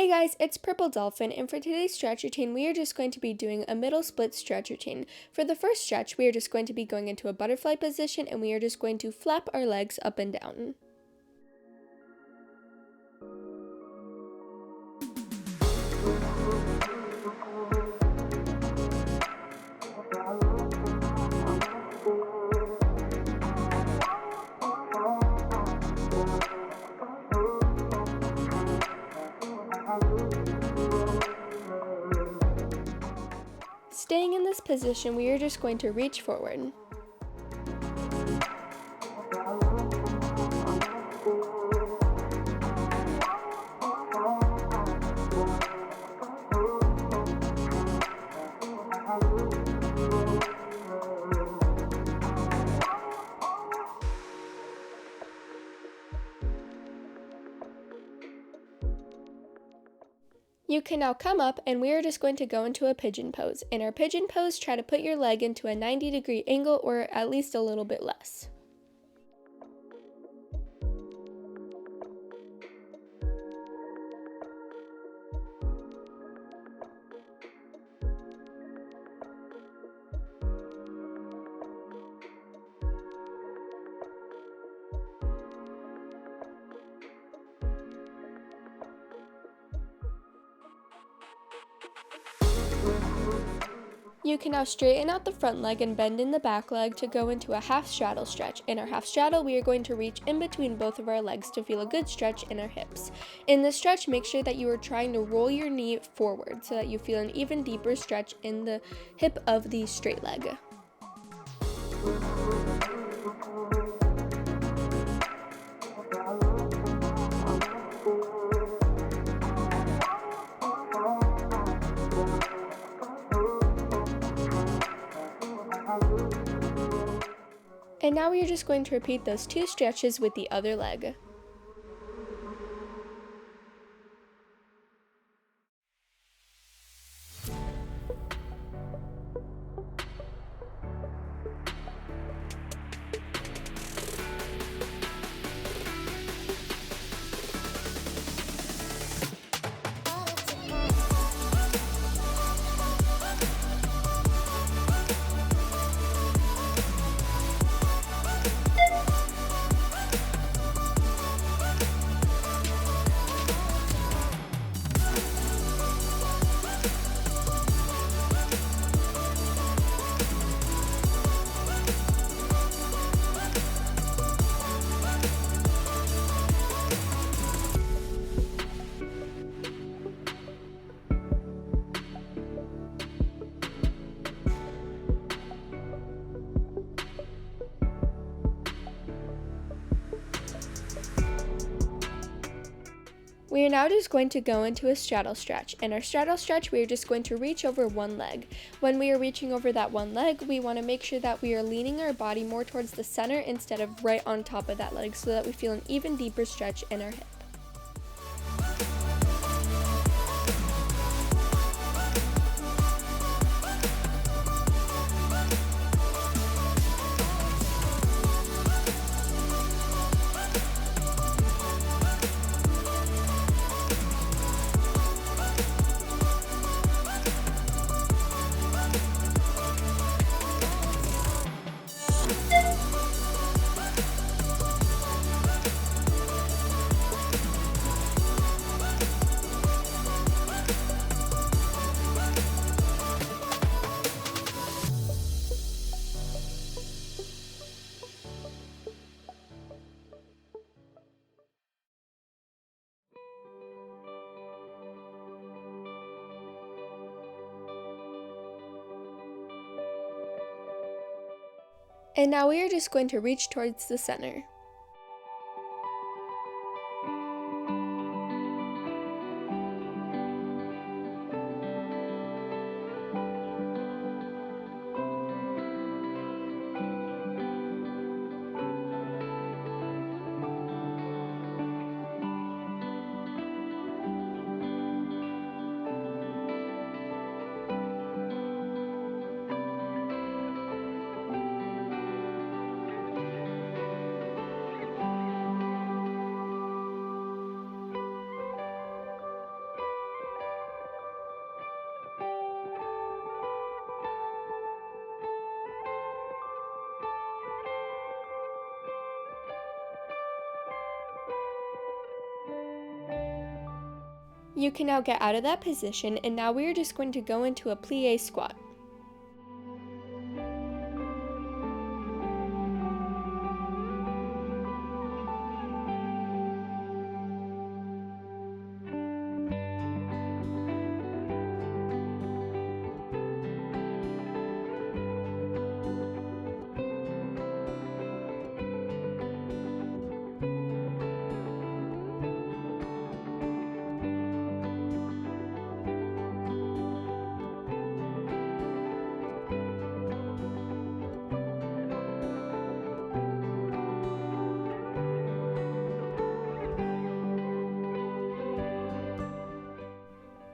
Hey guys, it's Purple Dolphin, and for today's stretch routine, we are just going to be doing a middle split stretch routine. For the first stretch, we are just going to be going into a butterfly position, and we are just going to flap our legs up and down. Staying in this position, we are just going to reach forward. You can now come up, and we are just going to go into a pigeon pose. In our pigeon pose, try to put your leg into a 90-degree angle or at least a little bit less. You can now straighten out the front leg and bend in the back leg to go into a half straddle stretch. In our half straddle, we are going to reach in between both of our legs to feel a good stretch in our hips. In this stretch, make sure that you are trying to roll your knee forward so that you feel an even deeper stretch in the hip of the straight leg. And now we are just going to repeat those two stretches with the other leg. We are now just going to go into a straddle stretch. In our straddle stretch, we are just going to reach over one leg. When we are reaching over that one leg, we want to make sure that we are leaning our body more towards the center instead of right on top of that leg so that we feel an even deeper stretch in our hip. And now we are just going to reach towards the center. You can now get out of that position, and now we are just going to go into a plie squat.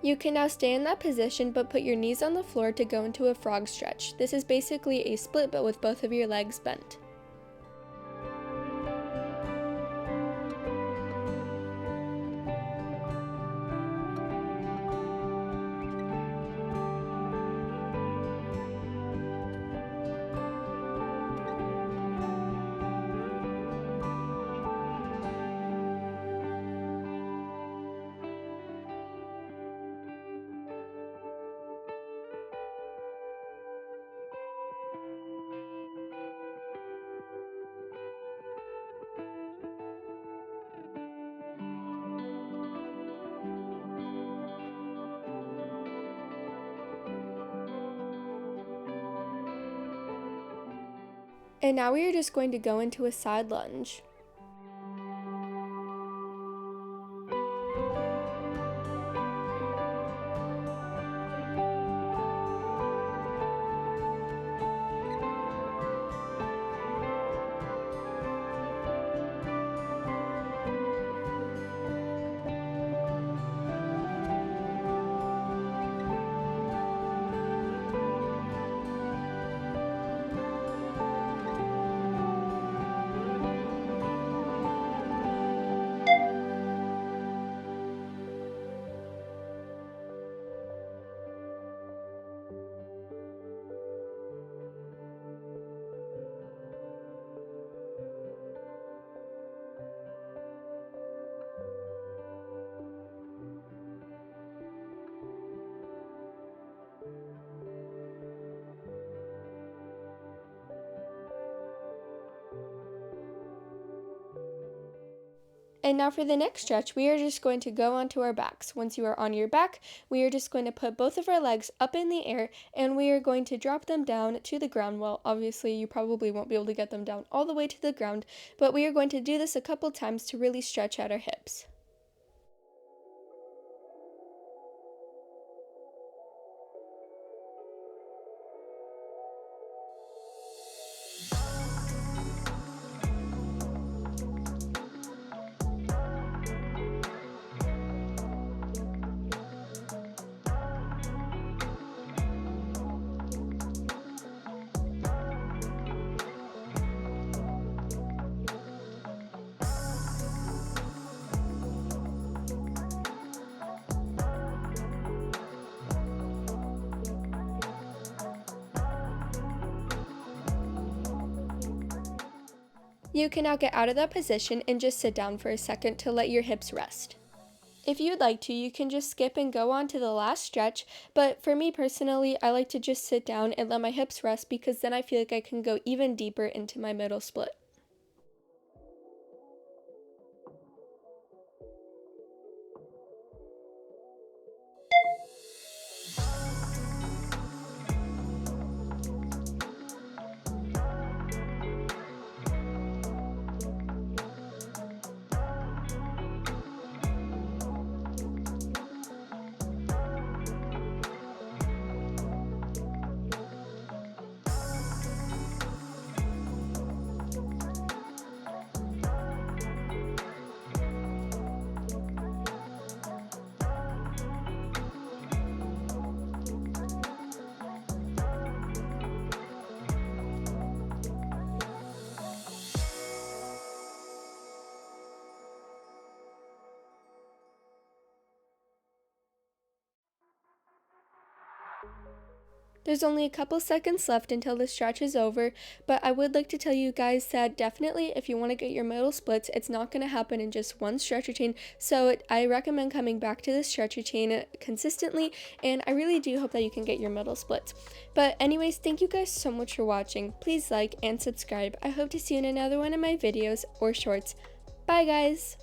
You can now stay in that position but put your knees on the floor to go into a frog stretch. This is basically a split but with both of your legs bent. And now we are just going to go into a side lunge. And now for the next stretch, we are just going to go onto our backs. Once you are on your back, we are just going to put both of our legs up in the air and we are going to drop them down to the ground. Well, obviously you probably won't be able to get them down all the way to the ground, but we are going to do this a couple times to really stretch out our hips. You can now get out of that position and just sit down for a second to let your hips rest. If you'd like to, you can just skip and go on to the last stretch, but for me personally, I like to just sit down and let my hips rest because then I feel like I can go even deeper into my middle split. There's only a couple seconds left until the stretch is over, but I would like to tell you guys that definitely if you want to get your middle splits, it's not going to happen in just one stretch routine. So I recommend coming back to this stretch routine consistently, and I really do hope that you can get your middle splits. But anyways, thank you guys so much for watching. Please like and subscribe. I hope to see you in another one of my videos or shorts. Bye guys!